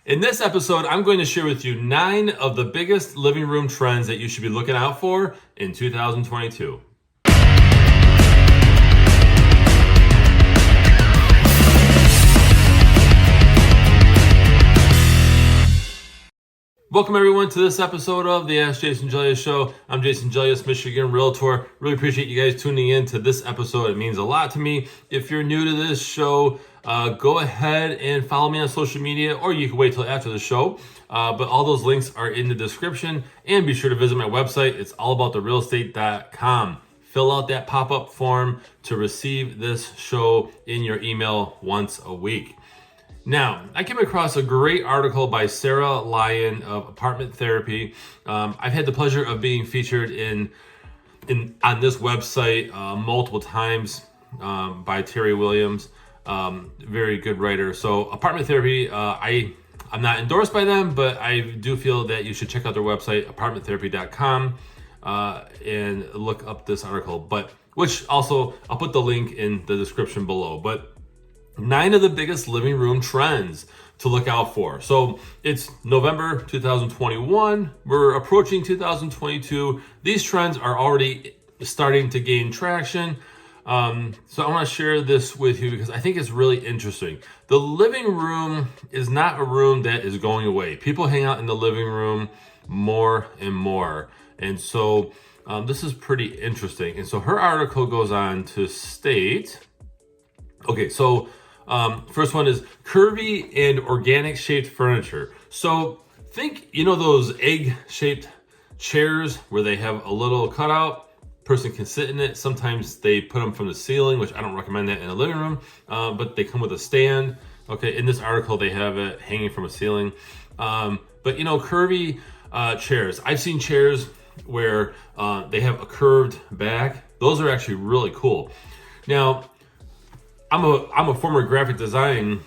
In this episode, I'm going to share with you 9 of the biggest living room trends that you should be looking out for in 2022. Welcome everyone to this episode of the Ask Jason Gelios Show. I'm Jason Gelios, Michigan Realtor. Really appreciate you guys tuning in to this episode. It means a lot to me. If you're new to this show, go ahead and follow me on social media, or you can wait till after the show. But all those links are in the description, and be sure to visit my website. It's allabouttherealestate.com. Fill out that pop-up form to receive this show in your email once a week. Now, I came across a great article by Sarah Lyons of Apartment Therapy. I've had the pleasure of being featured on this website multiple times by Terry Williams. Very good writer. So Apartment Therapy, I'm not endorsed by them, but I do feel that you should check out their website, apartmenttherapy.com, and look up this article. Which also, I'll put the link in the description below. But 9 of the biggest living room trends to look out for. So it's November 2021. We're approaching 2022. These trends are already starting to gain traction. So I want to share this with you because I think it's really interesting. The living room is not a room that is going away. People hang out in the living room more and more. And so this is pretty interesting. And so her article goes on to state, okay, so first one is curvy and organic shaped furniture. So think, those egg shaped chairs where they have a little cutout, person can sit in it. Sometimes they put them from the ceiling, which I don't recommend that in a living room, but they come with a stand. Okay, in this article, they have it hanging from a ceiling. But curvy chairs. I've seen chairs where they have a curved back. Those are actually really cool. Now, I'm a former graphic design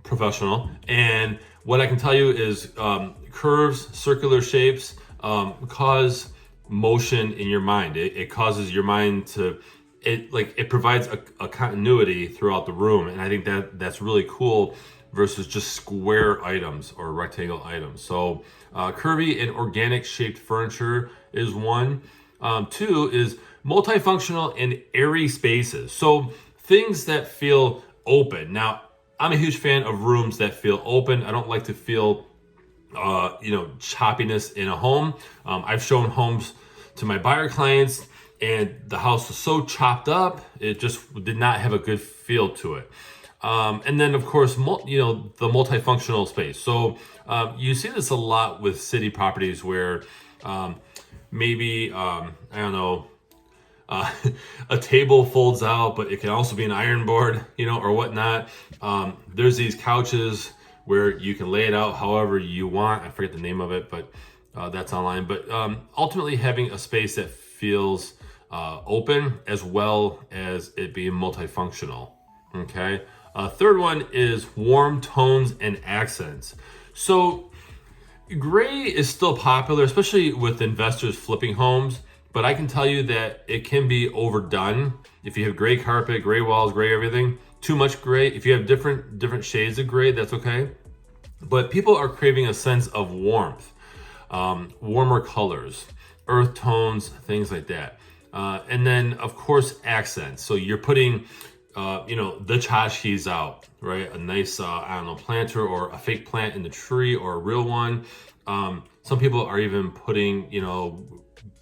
professional, and what I can tell you is curves, circular shapes cause motion in your mind. It causes your mind it provides a continuity throughout the room, and I think that's really cool versus just square items or rectangle items. So curvy and organic shaped furniture is one. 2 is multifunctional and airy spaces. So things that feel open. Now, I'm a huge fan of rooms that feel open. I don't like to feel, choppiness in a home. I've shown homes to my buyer clients, and the house was so chopped up, it just did not have a good feel to it. And then, of course, the multifunctional space. So you see this a lot with city properties where maybe, a table folds out, but it can also be an iron board, or whatnot. There's these couches where you can lay it out however you want. I forget the name of it, but that's online. But ultimately having a space that feels open as well as it being multifunctional. Okay. Third one is warm tones and accents. So gray is still popular, especially with investors flipping homes. But I can tell you that it can be overdone. If you have gray carpet, gray walls, gray everything, too much gray. If you have different shades of gray, that's okay. But people are craving a sense of warmth, warmer colors, earth tones, things like that. And then, of course, accents. So you're putting, the tchotchkes out, right? A nice, planter or a fake plant in the tree or a real one. Some people are even putting,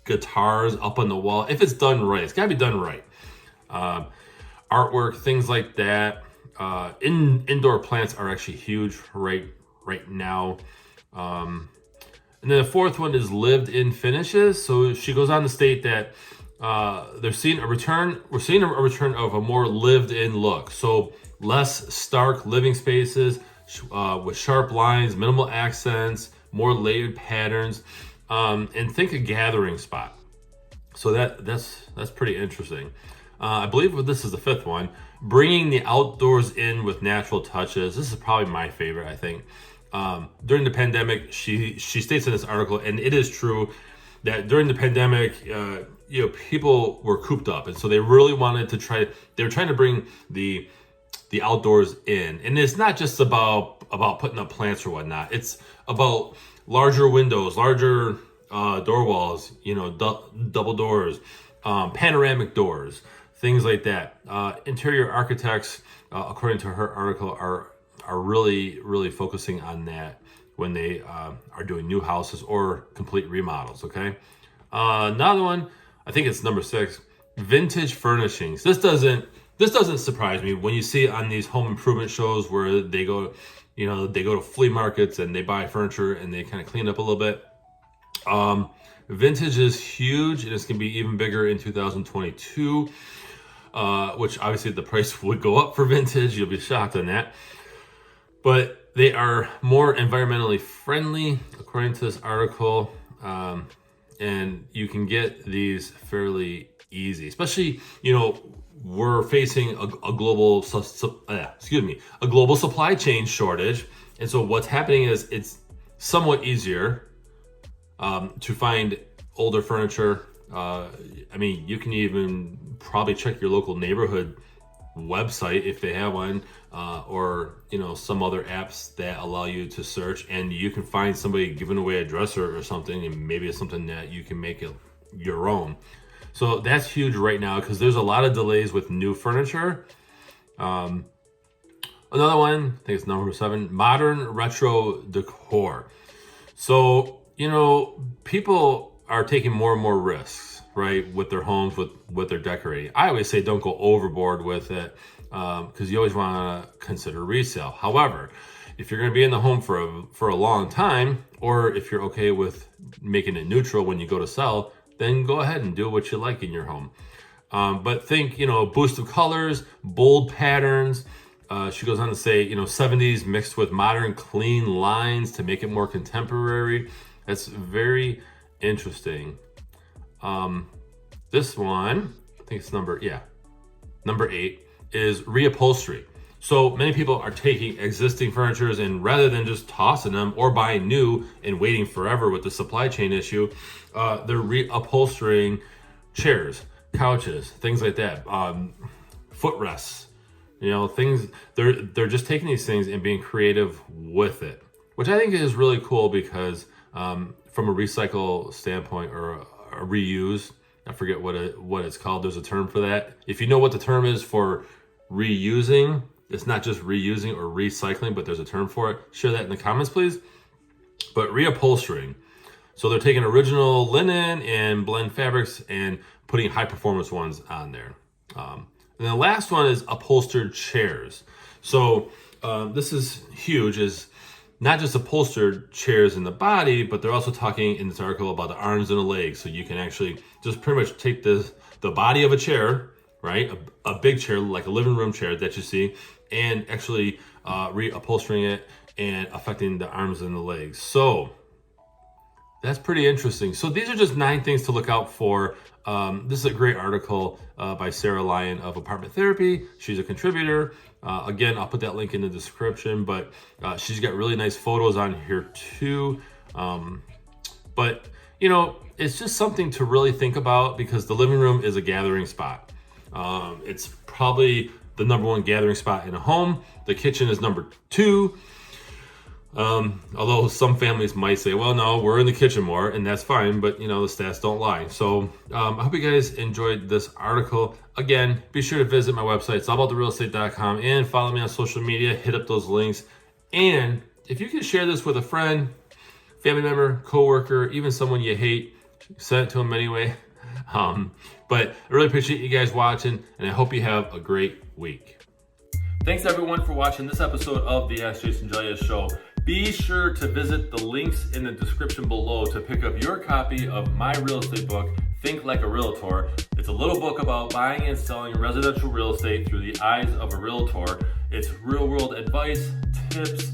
guitars up on the wall. If it's done right, it's got to be done right. Artwork, things like that. Indoor plants are actually huge right now. And then the fourth one is lived-in finishes. So she goes on to state that we're seeing a return of a more lived-in look. So less stark living spaces with sharp lines, minimal accents, more layered patterns. And think a gathering spot. So that's pretty interesting. I believe this is the 5th one. Bringing the outdoors in with natural touches. This is probably my favorite, I think. During the pandemic, she states in this article, and it is true, that during the pandemic, people were cooped up, and so they really wanted to they were trying to bring the outdoors in. And it's not just about about putting up plants or whatnot. It's about larger windows, larger door walls, double doors, panoramic doors, things like that. Interior architects, according to her article, are really, really focusing on that when they are doing new houses or complete remodels, okay? Another one, I think it's number 6, vintage furnishings. This doesn't surprise me when you see it on these home improvement shows where they go to flea markets and they buy furniture and they kind of clean up a little bit. Vintage is huge, and it's going to be even bigger in 2022, which obviously the price would go up for vintage. You'll be shocked on that. But they are more environmentally friendly, according to this article, and you can get these fairly easy, especially, we're facing a global supply chain shortage. And so what's happening is it's somewhat easier to find older furniture. You can even probably check your local neighborhood website if they have one, or some other apps that allow you to search, and you can find somebody giving away a dresser or something, and maybe it's something that you can make it your own. So that's huge right now because there's a lot of delays with new furniture. Another one, I think it's number 7, modern retro decor. So, people are taking more and more risks, right, with their homes, with their decorating. I always say don't go overboard with it because you always want to consider resale. However, if you're going to be in the home for a long time, or if you're okay with making it neutral when you go to sell, then go ahead and do what you like in your home. But think, boost of colors, bold patterns. She goes on to say, 70s mixed with modern clean lines to make it more contemporary. That's very interesting. This one, I think it's number 8, is reupholstery. So many people are taking existing furnitures and rather than just tossing them or buying new and waiting forever with the supply chain issue, they're reupholstering chairs, couches, things like that, footrests, things. They're just taking these things and being creative with it, which I think is really cool because from a recycle standpoint or a reuse, I forget what it's called. There's a term for that. If you know what the term is for reusing, it's not just reusing or recycling, but there's a term for it. Share that in the comments, please. But reupholstering. So they're taking original linen and blend fabrics and putting high performance ones on there. And the last one is upholstered chairs. So this is huge, is not just upholstered chairs in the body, but they're also talking in this article about the arms and the legs. So you can actually just pretty much take the body of a chair, right? A big chair, like a living room chair that you see, and actually reupholstering it and affecting the arms and the legs. So that's pretty interesting. So these are just 9 things to look out for. This is a great article by Sarah Lyons of Apartment Therapy. She's a contributor. Again, I'll put that link in the description, but she's got really nice photos on here too. But it's just something to really think about because the living room is a gathering spot. It's probably the number 1 gathering spot in a home. The kitchen is number 2. Although some families might say, well, no, we're in the kitchen more, and that's fine, but the stats don't lie. So I hope you guys enjoyed this article. Again, be sure to visit my website. It's allabouttherealestate.com, and follow me on social media. Hit up those links. And if you can share this with a friend, family member, coworker, even someone you hate, send it to them anyway. But I really appreciate you guys watching, and I hope you have a great week. Thanks everyone for watching this episode of the Ask Jason Gelios Show. Be sure to visit the links in the description below to pick up your copy of my real estate book, Think Like a Realtor. It's a little book about buying and selling residential real estate through the eyes of a realtor. It's real world advice, tips,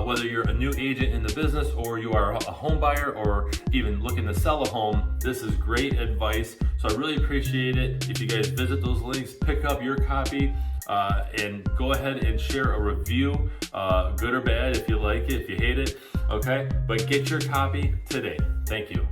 whether you're a new agent in the business or you are a home buyer or even looking to sell a home. This is great advice. So I really appreciate it if you guys visit those links, pick up your copy, and go ahead and share a review, good or bad, if you like it, if you hate it, okay? But get your copy today. Thank you.